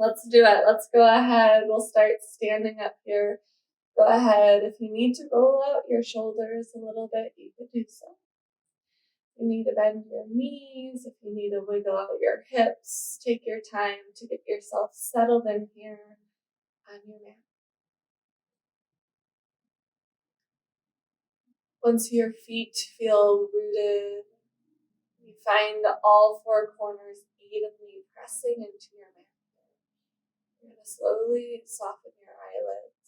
Let's do it. Let's go ahead. We'll start standing up here. Go ahead. If you need to roll out your shoulders a little bit, you could do so. If you need to bend your knees, if you need to wiggle out your hips, take your time to get yourself settled in here on your mat. Once your feet feel rooted, you find all four corners evenly pressing into your mat. You're going to slowly soften your eyelids.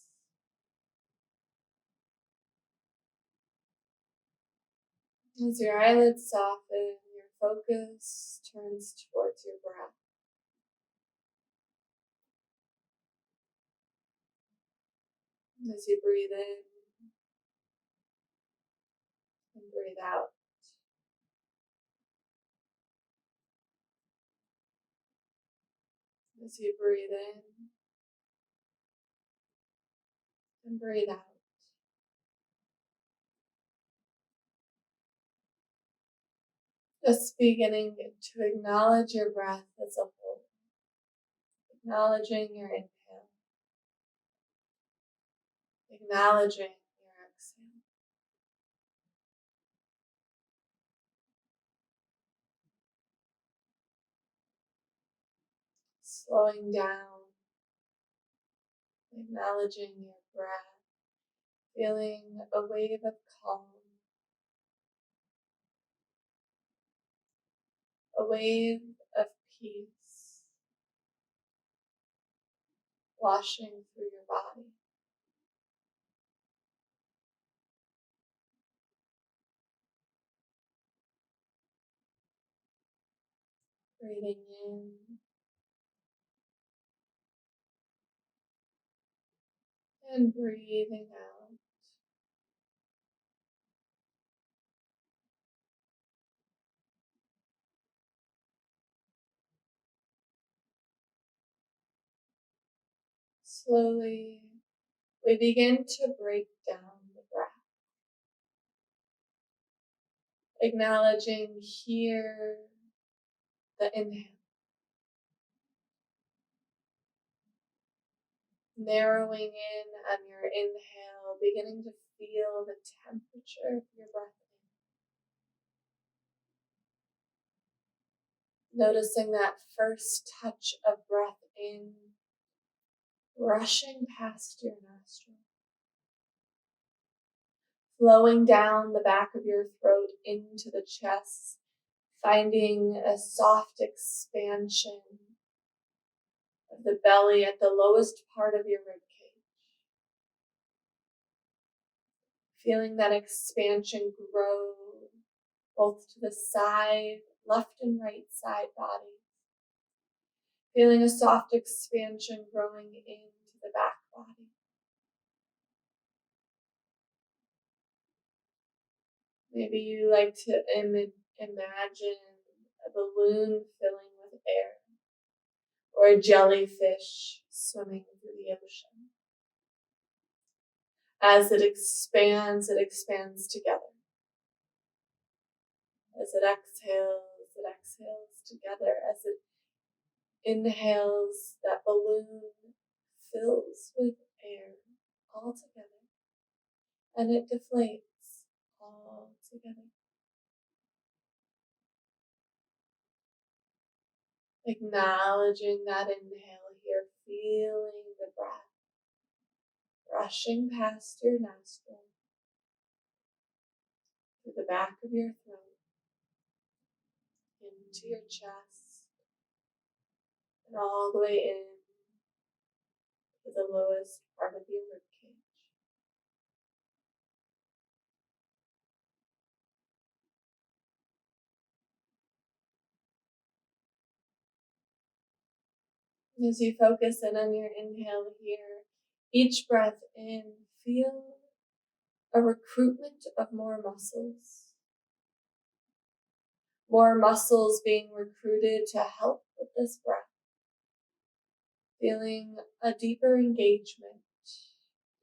As your eyelids soften, your focus turns towards your breath. As you breathe in and breathe out. As you breathe in and breathe out. Just beginning to acknowledge your breath as a whole. Acknowledging your inhale. Acknowledging your exhale. Slowing down. Acknowledging your breath. Feeling a wave of calm. A wave of peace washing through your body. Breathing in and breathing out. Slowly, we begin to break down the breath, acknowledging here the inhale, narrowing in on your inhale, beginning to feel the temperature of your breath in. Noticing that first touch of breath in, rushing past your nostril, flowing down the back of your throat into the chest, finding a soft expansion of the belly at the lowest part of your ribcage. Feeling that expansion grow both to the side, left and right side body. Feeling a soft expansion growing into the back body. Maybe you like to imagine a balloon filling with air, or a jellyfish swimming through the ocean. As it expands together. As it exhales together. As it inhales, that balloon fills with air all together. And it deflates all together. Acknowledging that inhale here, feeling the breath rushing past your nostril, through the back of your throat, into your chest, and all the way in to the lowest part of your ribcage. As you focus in on your inhale here, each breath in, feel a recruitment of more muscles. More muscles being recruited to help with this breath. Feeling a deeper engagement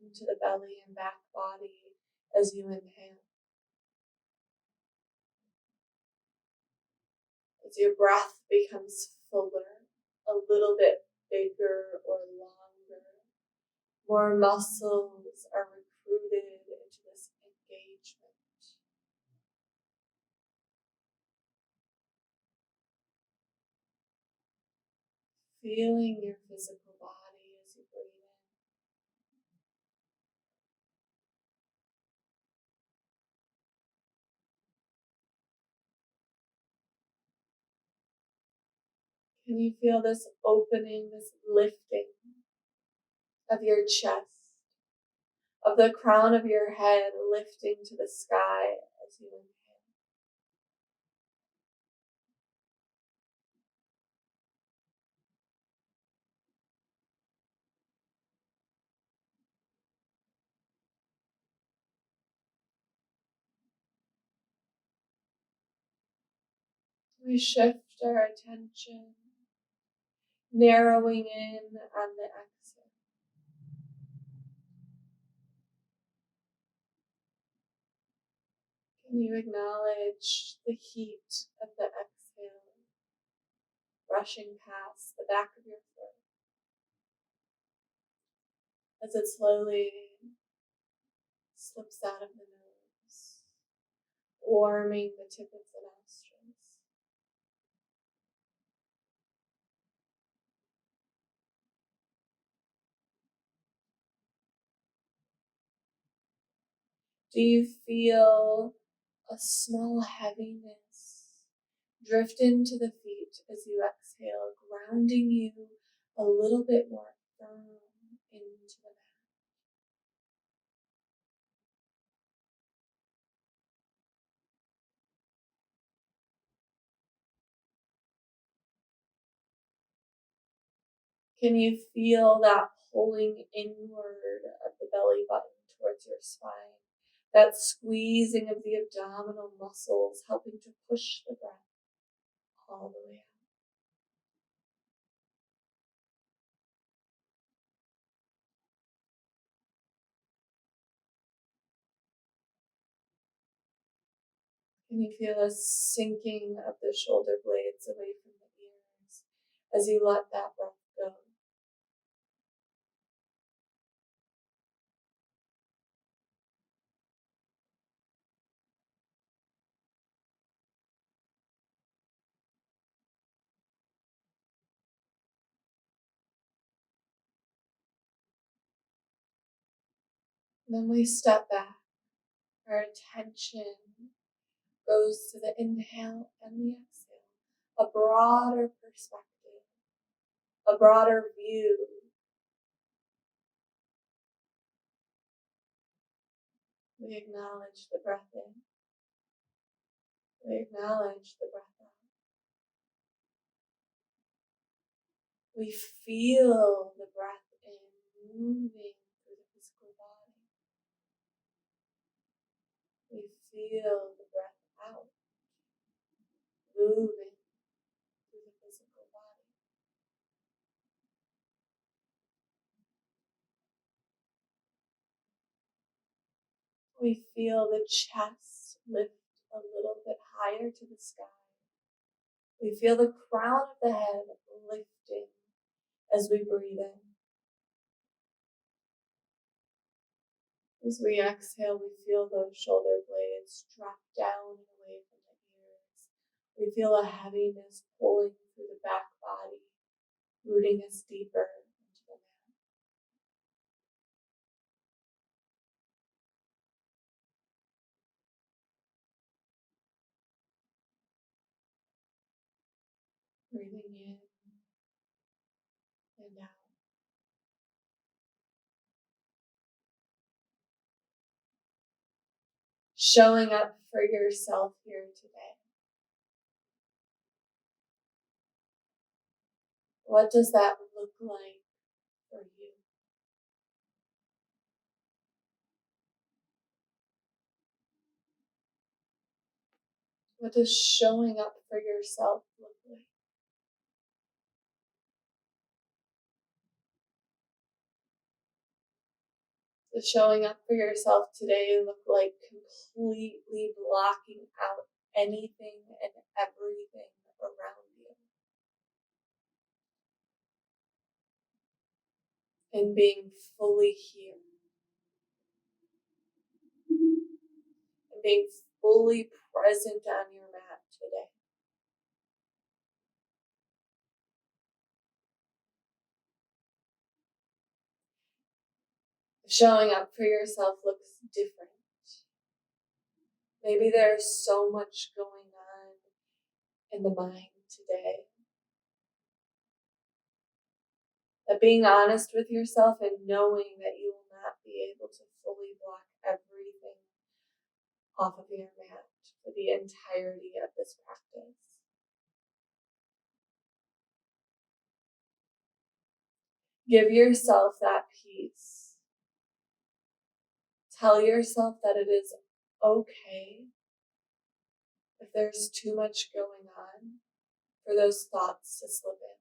into the belly and back body as you inhale. As your breath becomes fuller, a little bit bigger or longer. More muscles are recruited into this engagement. Feeling your physical body as you breathe in. Can you feel this opening, this lifting of your chest, of the crown of your head lifting to the sky as you inhale? We shift our attention, narrowing in on the exhale. Can you acknowledge the heat of the exhale rushing past the back of your throat as it slowly slips out of the nose, warming the tip of the nostrils? Do you feel a small heaviness drift into the feet as you exhale, grounding you a little bit more firm into the mat? Can you feel that pulling inward of the belly button towards your spine? That squeezing of the abdominal muscles, helping to push the breath all the way out. Can you feel a sinking of the shoulder blades away from the ears as you let that breath go? And then we step back. Our attention goes to the inhale and the exhale, a broader perspective, a broader view. We acknowledge the breath in. We acknowledge the breath out. We feel the breath in moving through the physical body. We feel the breath out moving through the physical body. We feel the chest lift a little bit higher to the sky. We feel the crown of the head lifting as we breathe in. As we exhale, we feel those shoulder blades drop down and away from the ears. We feel a heaviness pulling through the back body, rooting us deeper into the mat. Breathing in and out. Showing up for yourself here today. What does that look like for you? What does showing up for yourself look like? Does showing up for yourself today look like completely blocking out anything and everything around you? and being fully here, and being fully present on your mat today. Showing up for yourself looks different. Maybe there's so much going on in the mind today that being honest with yourself and knowing that you will not be able to fully block everything off of your mat for the entirety of this practice. Give yourself that peace. Tell yourself that it is okay if there's too much going on for those thoughts to slip in.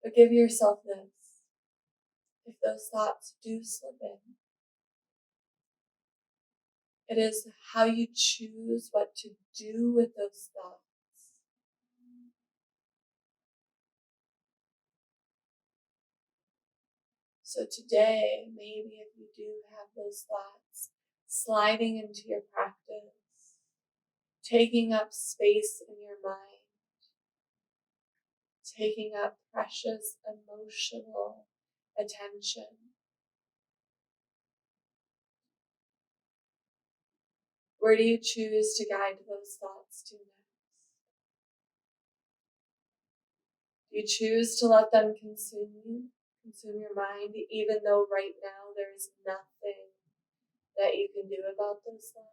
But give yourself this. If those thoughts do slip in, it is how you choose what to do with those thoughts. So today, maybe if you do have those thoughts sliding into your practice, taking up space in your mind, taking up precious emotional attention, where do you choose to guide those thoughts to next? Do you choose to let them consume you, consume your mind, even though right now there is nothing that you can do about those thoughts?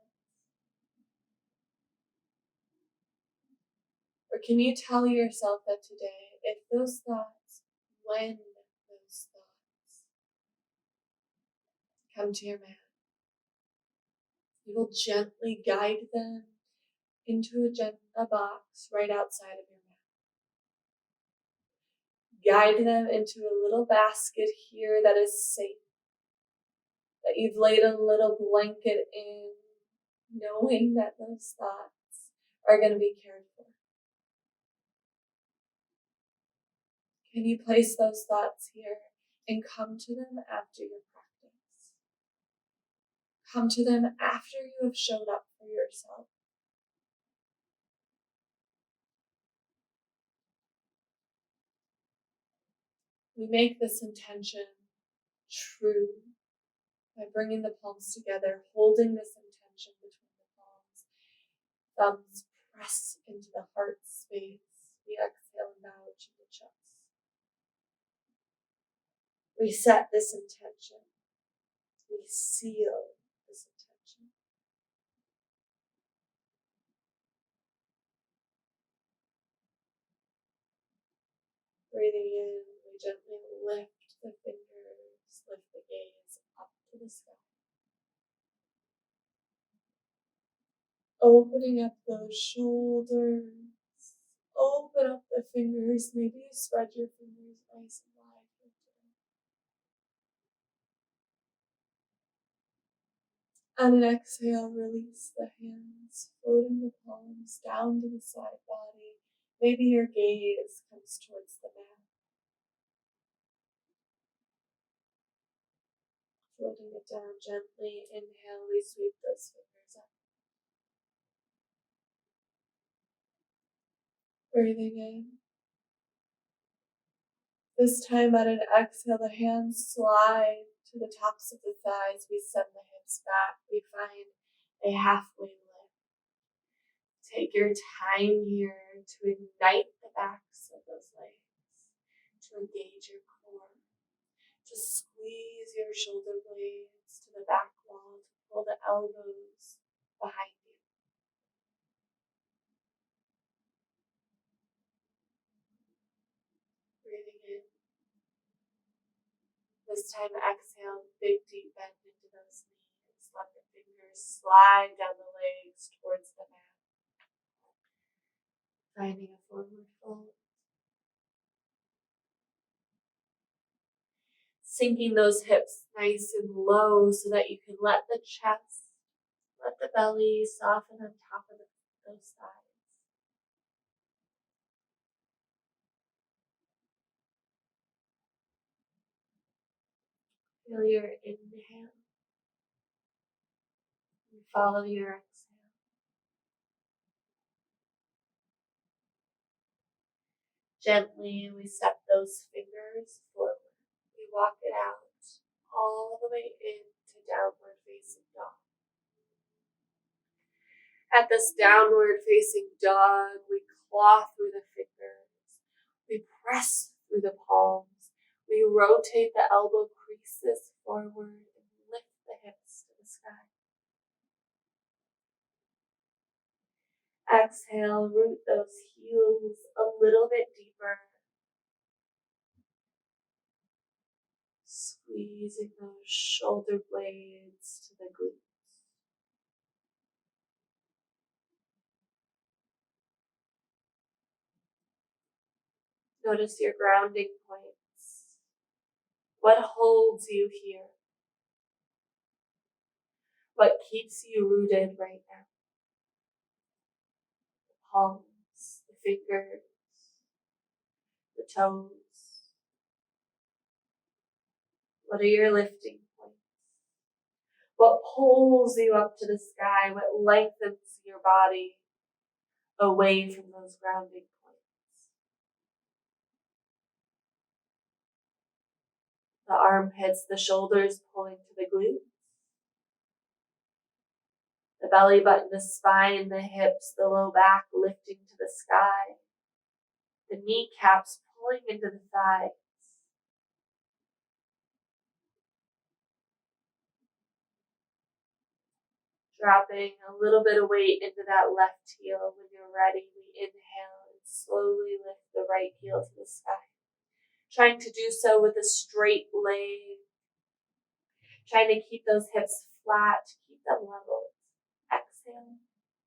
Or can you tell yourself that today, if those thoughts, when those thoughts come to your mat, you will gently guide them into a box right outside of your mat. Guide them into a little basket here that is safe, that you've laid a little blanket in, knowing that those thoughts are going to be cared for. Can you place those thoughts here and come to them after your practice? Come to them after you have showed up for yourself. We make this intention true by bringing the palms together, holding this intention between the palms. Thumbs press into the heart space. We exhale and bow to the chest. We set this intention. We seal this intention. Breathing in, we gently lift the fingers, lift the gaze up to the sky. Opening up those shoulders. Open up the fingers. Maybe you spread your fingers nice and wide here today. On an exhale, release the hands, floating the palms down to the side body. Maybe your gaze comes towards the mat. Floating it down gently. Inhale, we sweep those fingers up. Breathing in. This time on an exhale, the hands slide to the tops of the thighs. We send the hips back. We find a halfway lift. Take your time here to ignite the backs of those legs, to engage your core, to squeeze your shoulder blades to the back wall, to pull the elbows behind you. Breathing in. This time exhale, big deep bend into those knees. Let the fingers slide down the legs towards the mat. Finding a forward fold. Sinking those hips nice and low so that you can let the chest, let the belly soften on top of those thighs. Feel your inhale and follow your exhale. Gently, we step those fingers forward. We walk it out all the way into downward facing dog. At this downward facing dog, we claw through the fingers. We press through the palms. We rotate the elbow creases forward and lift the hips to the sky. Exhale, root those heels a little bit deeper. Squeezing those shoulder blades to the glutes. Notice your grounding points. What holds you here? What keeps you rooted right now? The palms, the fingers, the toes. What are your lifting points? What pulls you up to the sky? What lengthens your body away from those grounding points? The armpits, the shoulders pulling to the glutes. The belly button, the spine, the hips, the low back lifting to the sky. The kneecaps pulling into the thighs. Dropping a little bit of weight into that left heel. When you're ready, we inhale and slowly lift the right heel to the sky. Trying to do so with a straight leg. Trying to keep those hips flat, keep them level. Exhale,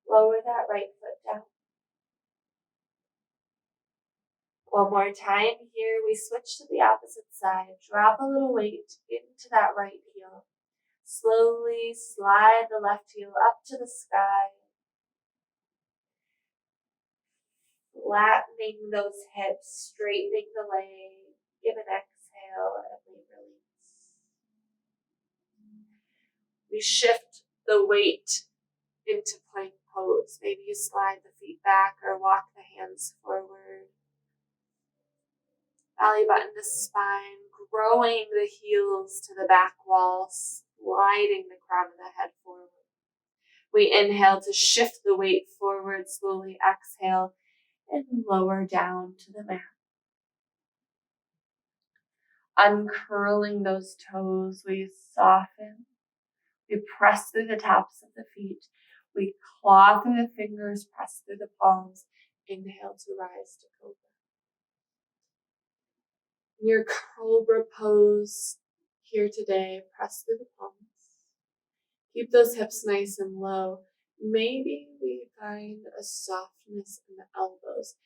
lower that right foot down. One more time here, we switch to the opposite side. Drop a little weight into that right heel. Slowly slide the left heel up to the sky. Flattening those hips, straightening the leg. Give an exhale and we release. We shift the weight into plank pose. Maybe you slide the feet back or walk the hands forward. Belly button to spine, growing the heels to the back wall, sliding the crown of the head forward. We inhale to shift the weight forward, slowly exhale and lower down to the mat. Uncurling those toes, we soften. We press through the tops of the feet. We claw through the fingers, press through the palms. Inhale to rise to cobra. In your cobra pose here today, press through the palms. Keep those hips nice and low. Maybe we find a softness in the elbows,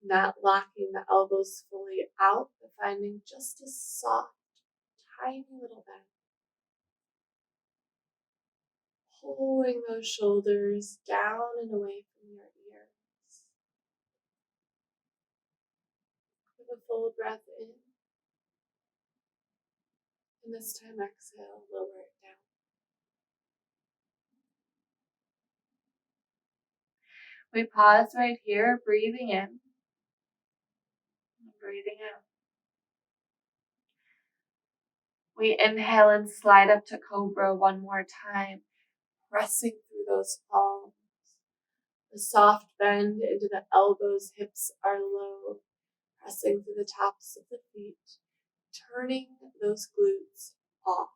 not locking the elbows fully out, but finding just a soft, tiny little bend. Pulling those shoulders down and away from your ears. With a full breath in. And this time exhale, lower it down. We pause right here, breathing in and breathing out. We inhale and slide up to cobra one more time, pressing through those palms. The soft bend into the elbows, hips are low, pressing through the tops of the feet, turning those glutes off.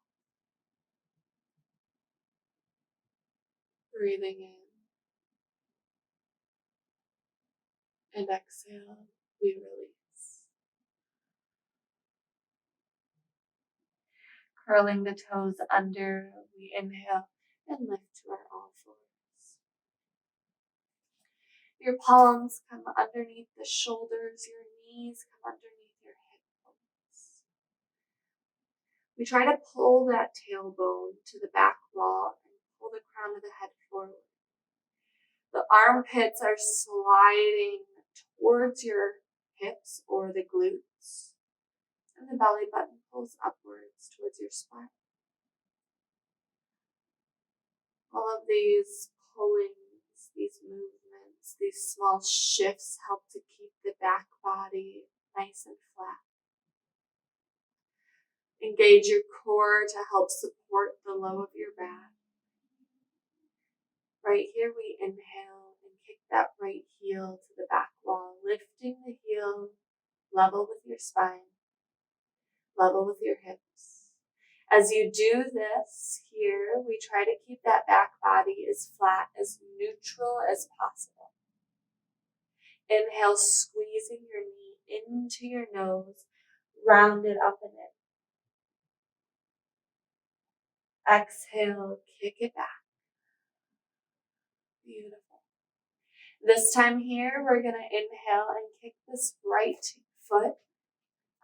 Breathing in and exhale, we release. Curling the toes under, we inhale and lift to our all fours. Your palms come underneath the shoulders, your knees come underneath your hip bones. We try to pull that tailbone to the back wall and pull the crown of the head forward. The armpits are sliding towards your hips or the glutes. And the belly button pulls upwards towards your spine. All of these pullings, these movements, these small shifts help to keep the back body nice and flat. Engage your core to help support the low of your back. Right here we inhale and kick that right heel to the back wall, lifting the heel level with your spine, level with your hips. As you do this here, we try to keep that back body as flat, as neutral as possible. Inhale, squeezing your knee into your nose, round it up and in. Exhale, kick it back. Beautiful. This time here, we're going to inhale and kick this right foot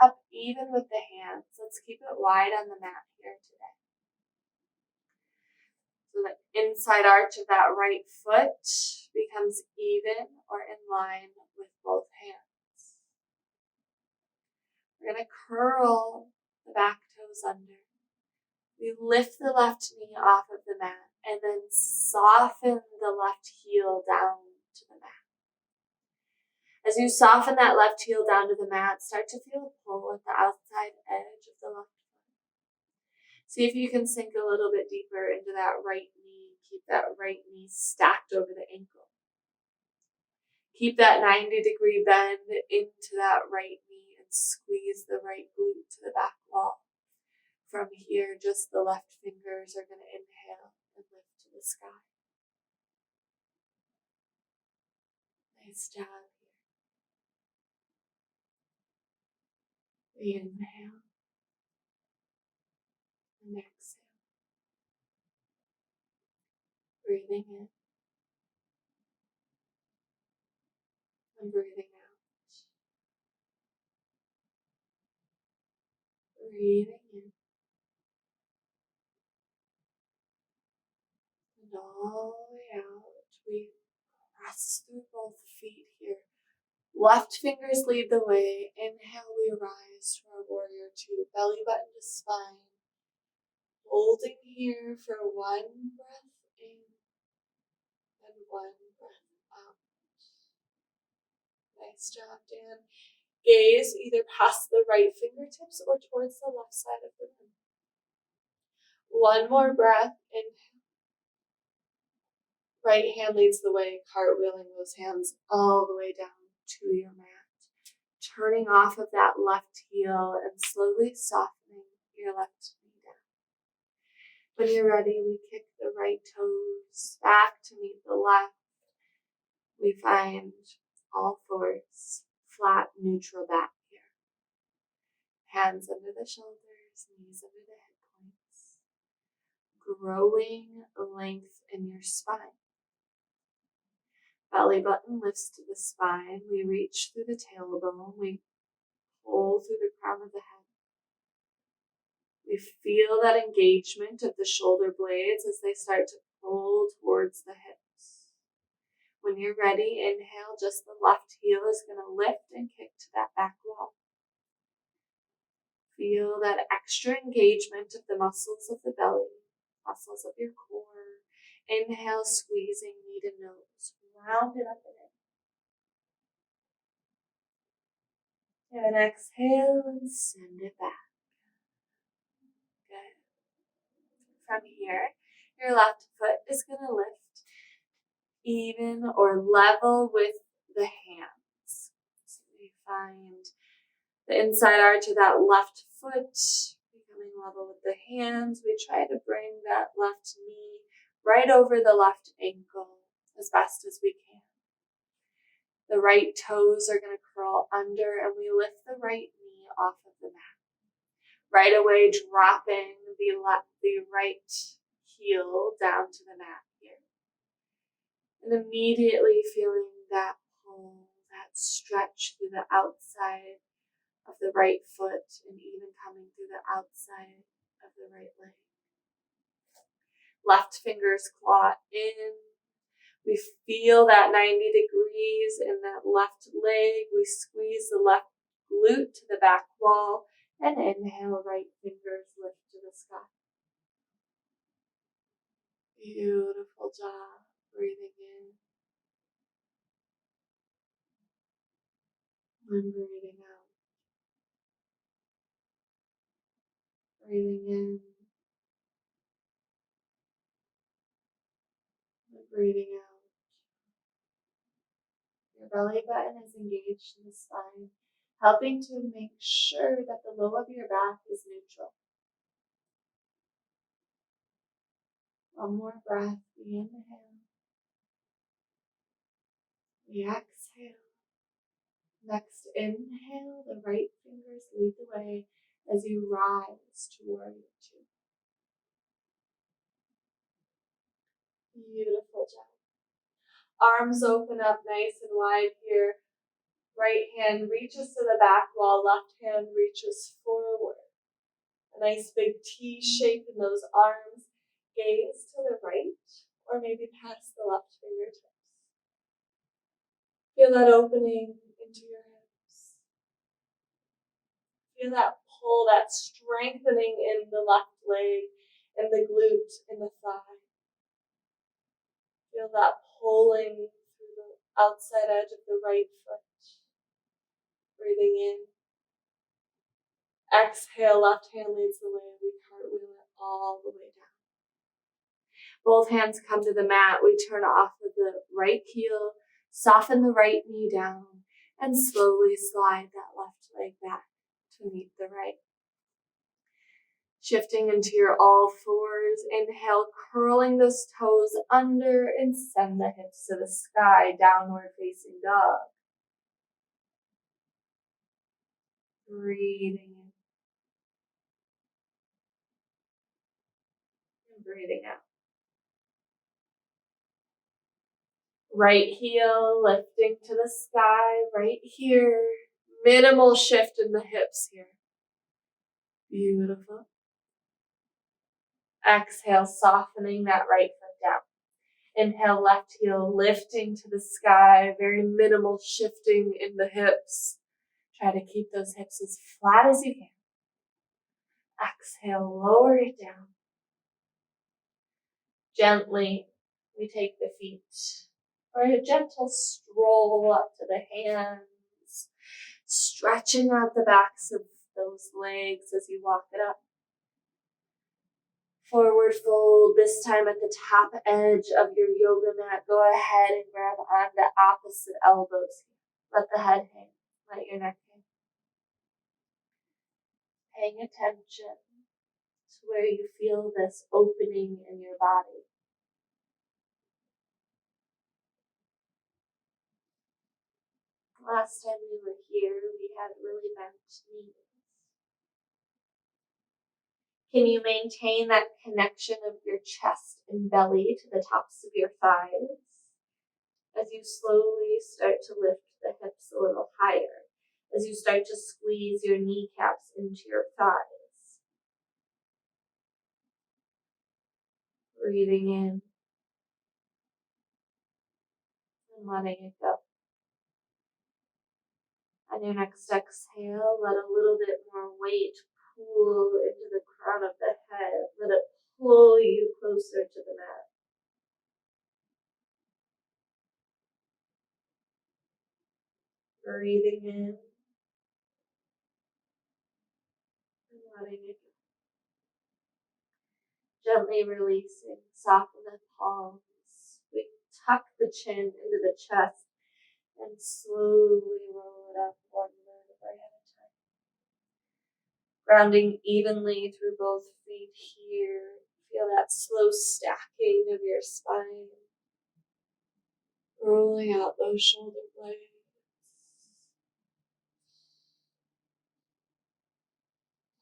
up even with the hands. Let's keep it wide on the mat here today. So the inside arch of that right foot becomes even or in line with both hands. We're going to curl the back toes under. We lift the left knee off of the mat and then soften the left heel down to the mat. As you soften that left heel down to the mat, start to feel a pull at the outside edge of the left foot. See if you can sink a little bit deeper into that right knee. Keep that right knee stacked over the ankle. Keep that 90-degree bend into that right knee and squeeze the right glute to the back wall. From here, just the left fingers are going to inhale and lift to the sky. Nice job here. We inhale and exhale. Breathing in and breathing out. Breathing in and all the way out. We press through both feet here. Left fingers lead the way. Inhale, we rise to our warrior two. Belly button to spine. Holding here for one breath in and one breath out. Nice job, Dan. Gaze either past the right fingertips or towards the left side of the room. One more breath. Inhale. Right hand leads the way, cartwheeling those hands all the way down to your mat. Turning off of that left heel and slowly softening your left knee down. When you're ready, we kick the right toes back to meet the left. We find all fours, flat, neutral back here. Hands under the shoulders, knees under the hip points. Growing length in your spine. Belly button lifts to the spine. We reach through the tailbone. We pull through the crown of the head. We feel that engagement of the shoulder blades as they start to pull towards the hips. When you're ready, inhale, just the left heel is going to lift and kick to that back wall. Feel that extra engagement of the muscles of the belly, muscles of your core. Inhale, squeezing knee to nose. Round it up and in. And exhale and send it back. Good. From here, your left foot is going to lift even or level with the hands. So we find the inside arch of that left foot becoming level with the hands. We try to bring that left knee right over the left ankle as best as we can. The right toes are going to curl under and we lift the right knee off of the mat. Right away, dropping the right heel down to the mat here. And immediately feeling that pull, that stretch through the outside of the right foot and even coming through the outside of the right leg. Left fingers claw in. We feel that 90 degrees in that left leg. We squeeze the left glute to the back wall And inhale, right fingers lift to the sky. Beautiful job. Breathing in and breathing out. Breathing in and breathing out. Your belly button is engaged in the spine, helping to make sure that the low of your back is neutral. One more breath. We inhale. We exhale. Next inhale, the right fingers lead the way as you rise to warrior two. Beautiful job. Arms open up nice and wide here. Right hand reaches to the back while left hand reaches forward. A nice big T shape in those arms. Gaze to the right or maybe past the left fingertips. Feel that opening into your hips. Feel that pull, that strengthening in the left leg, in the glute, in the thigh. Feel that pulling through the outside edge of the right foot. Breathing in. Exhale, left hand leads the way. We cartwheel it all the way down. Both hands come to the mat. We turn off of the right heel, soften the right knee down, and slowly slide that left leg back to meet the right. Shifting into your all fours, inhale, curling those toes under and send the hips to the sky, downward facing dog. Breathing in and breathing out. Right heel lifting to the sky, right here. Minimal shift in the hips here. Beautiful. Exhale, softening that right foot down. Inhale, left heel lifting to the sky, very minimal shifting in the hips. Try to keep those hips as flat as you can. Exhale, lower it down. Gently, we take the feet for a gentle stroll up to the hands, stretching out the backs of those legs as you walk it up. Forward fold, this time at the top edge of your yoga mat. Go ahead and grab on the opposite elbows. Let the head hang, let your neck hang. Paying attention to where you feel this opening in your body. Last time we were here, we had really bent knees. Can you maintain that connection of your chest and belly to the tops of your thighs as you slowly start to lift the hips a little higher, as you start to squeeze your kneecaps into your thighs? Breathing in and letting it go. On your next exhale, let a little bit more weight pool into the crown of the head. Let it pull you closer to the mat. Breathing in and letting it go. Gently releasing, soften the palms. We tuck the chin into the chest and slowly roll it up one vertebrae at a time. Grounding evenly through both feet here. Feel that slow stacking of your spine. Rolling out those shoulder blades.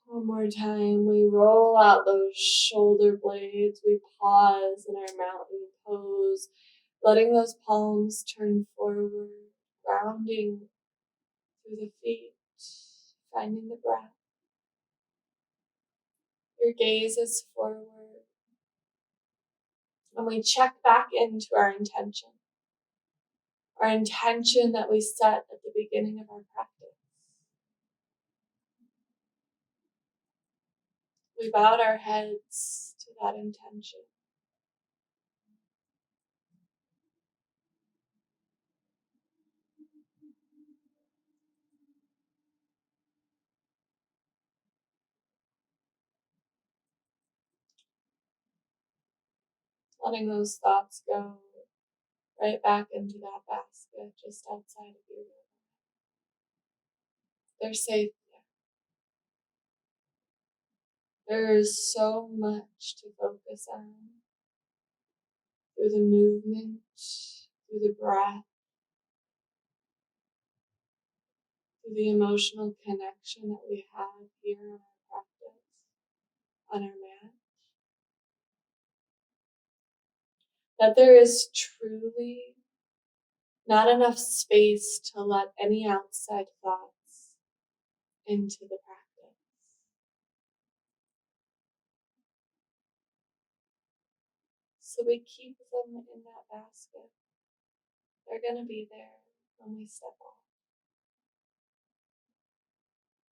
One more time, we roll out those shoulder blades. We pause in our mountain pose, letting those palms turn forward, grounding through the feet, finding the breath. Your gaze is forward. And we check back into our intention that we set at the beginning of our practice. We bowed our heads to that intention. Letting those thoughts go right back into that basket just outside of your room. They're safe there. There is so much to focus on through the movement, through the breath, through the emotional connection that we have here in our practice, on our mat. That there is truly not enough space to let any outside thoughts into the practice. So we keep them in that basket. They're going to be there when we step off.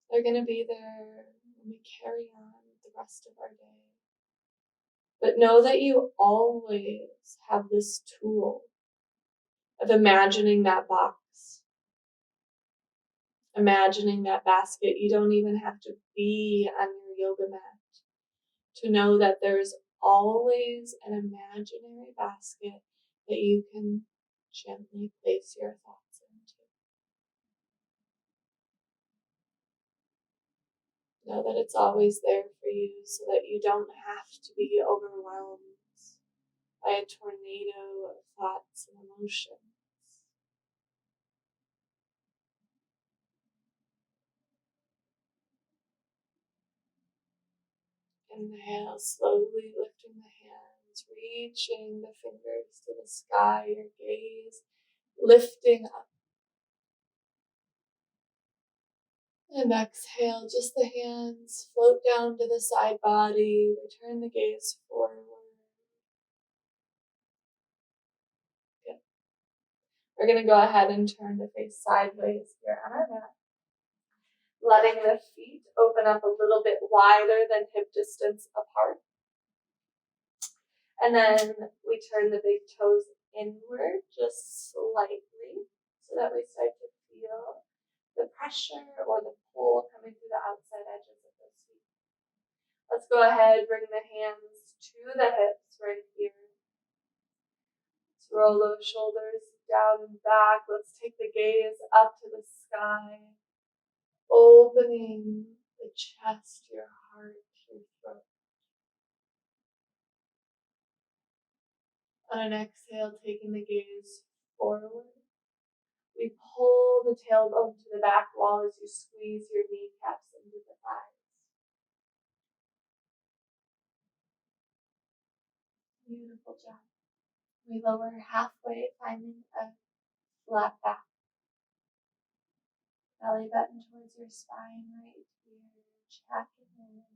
They're going to be there when we carry on the rest of our day. But know that you always have this tool of imagining that box, imagining that basket. You don't even have to be on your yoga mat to know that there's always an imaginary basket that you can gently place your thoughts into. Know that it's always there for you so that you don't have to be overwhelmed by a tornado of thoughts and emotions. Inhale, slowly lifting the hands, reaching the fingers to the sky, your gaze lifting up. And exhale, just the hands float down to the side body, return the gaze forward. Good. We're going to go ahead and turn to face sideways here on our mat. Letting the feet open up a little bit wider than hip distance apart. And then we turn the big toes inward just slightly so that we start to feel the pressure or the pull coming through the outside edges of those feet. Let's go ahead, bring the hands to the hips right here. Let's roll those shoulders down and back. Let's take the gaze up to the sky, opening the chest, your heart, your throat. On an exhale, taking the gaze forward. We pull the tailbone to the back wall as you squeeze your kneecaps into the thighs. Beautiful job. We lower halfway, finding a flat back. Belly button towards your spine right here. Checking in.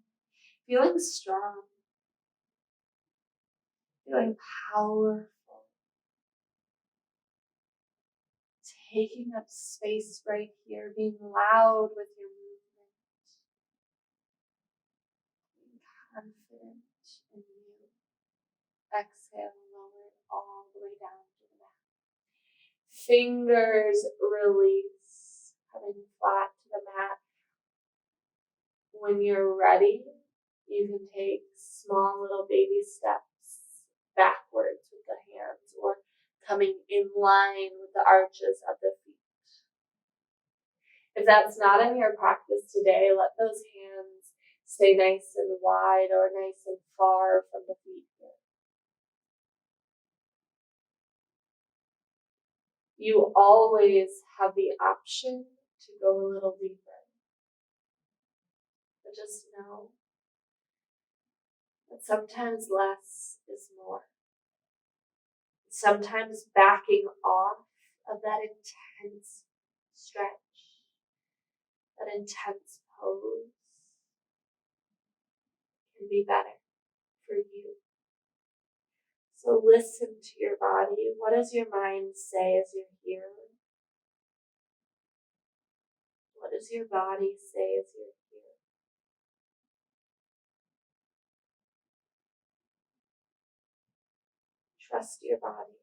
Feeling strong. Feeling powerful. Taking up space right here. Being loud with your movement. Being confident in you. Exhale, lower it all the way down to the mat. Fingers release, coming flat to the mat. When you're ready, you can take small little baby steps backwards with the hands or coming in line with the arches of the feet. If that's not in your practice today, let those hands stay nice and wide or nice and far from the feet here. You always have the option to go a little deeper. But just know that sometimes less is more. Sometimes backing off of that intense stretch, that intense pose can be better for you. So listen to your body. What does your mind say as you're here? What does your body say as you're here? Trust your body.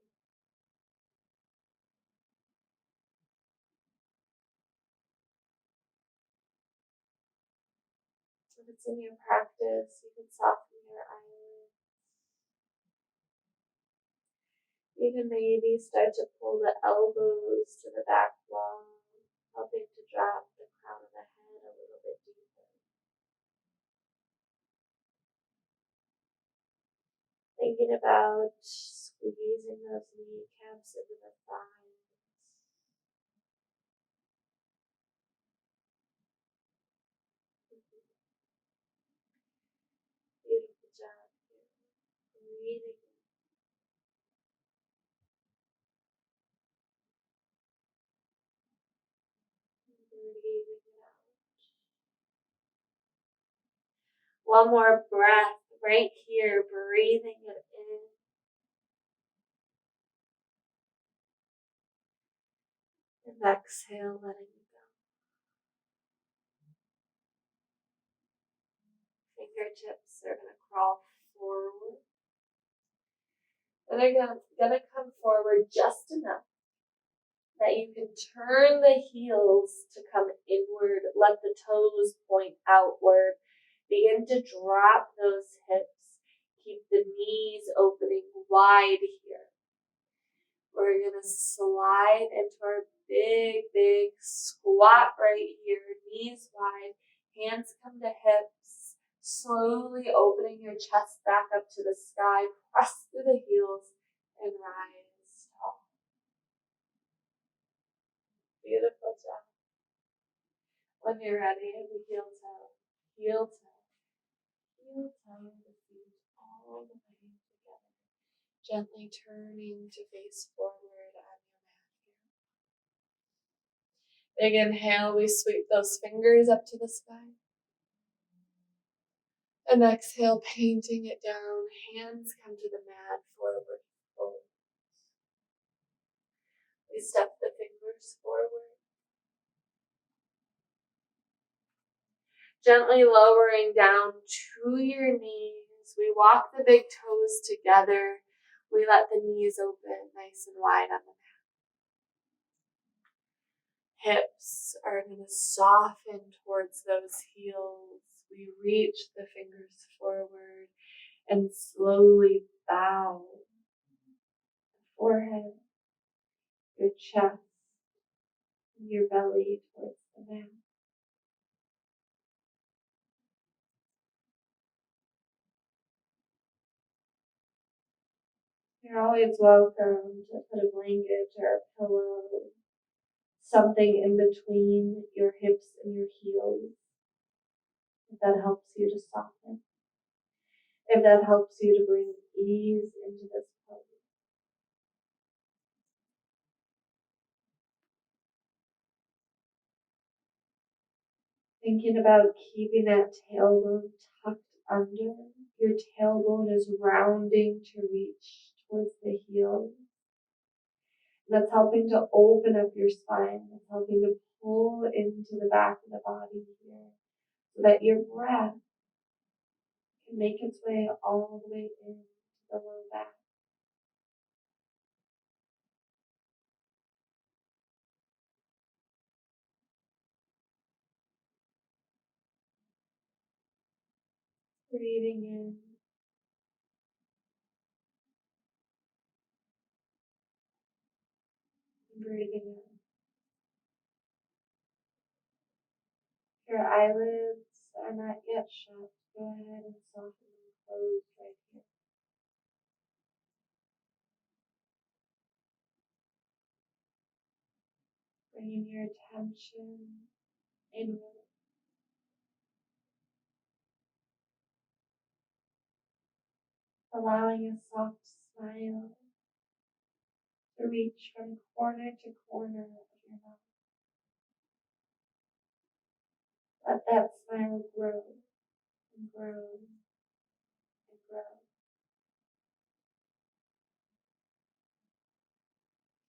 If it's in your practice, you can soften your eyelids. You can maybe start to pull the elbows to the back wall, helping to drop the crown of the head a little bit deeper. Thinking about squeezing those kneecaps into the thighs. Beautiful job here. Breathing in. Breathing it out. One more breath right here, breathing it in. And exhale, letting it go. Fingertips are going to crawl forward. And they're going to come forward just enough that you can turn the heels to come inward, let the toes point outward. Begin to drop those hips. Keep the knees opening wide here. We're going to slide into our big squat right here. Knees wide, hands come to hips. Slowly opening your chest back up to the sky. Press through the heels and rise tall. Beautiful job. When you're ready, the heel toe, heel toe, heel toe, the feet all the way together. Gently turning to face forward on your mat here. Big inhale, we sweep those fingers up to the sky. And exhale, painting it down. Hands come to the mat, forward fold. We step the fingers forward. Gently lowering down to your knees. We walk the big toes together. We let the knees open nice and wide on the mat. Hips are going to soften towards those heels. We reach the fingers forward and slowly bow. Forehead, your chest, and your belly towards the mat. You're always welcome to put a blanket or a pillow, something in between your hips and your heels, if that helps you to soften, if that helps you to bring ease into this pose. Thinking about keeping that tailbone tucked under. Your tailbone is rounding to reach towards the heel. That's helping to open up your spine. That's helping to pull into the back of the body here so that your breath can make its way all the way into the low back. Breathing in. Breathing in. Your eyelids are not yet shut. Go ahead and soften them closed right here. Bringing your attention inward. Allowing a soft smile to reach from corner to corner of your mouth. Let that smile grow and grow and grow.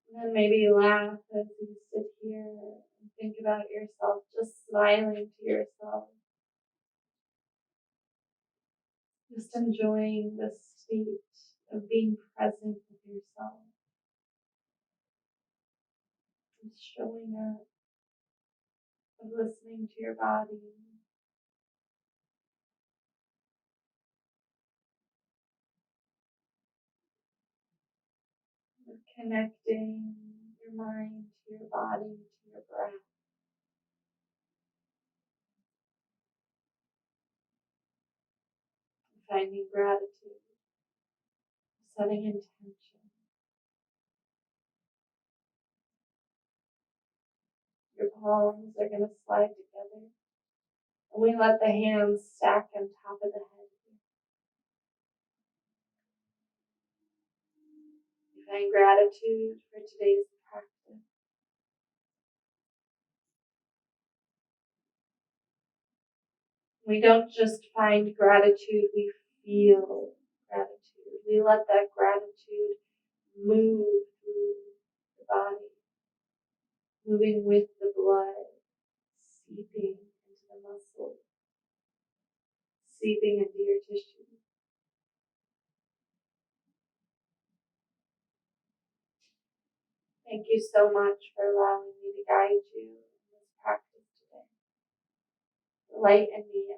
And then maybe laugh as you sit here and think about yourself, just smiling to yourself. Just enjoying the state of being present with yourself. Of showing up, of listening to your body. Of connecting your mind to your body, to your breath. Finding gratitude, setting intention. Your palms are going to slide together. And we let the hands stack on top of the head. We find gratitude for today's practice. We don't just find gratitude, we feel gratitude. We let that gratitude move through the body, moving with the blood, seeping into the muscles, seeping into your tissue. Thank you so much for allowing me to guide you in this practice today. The light in me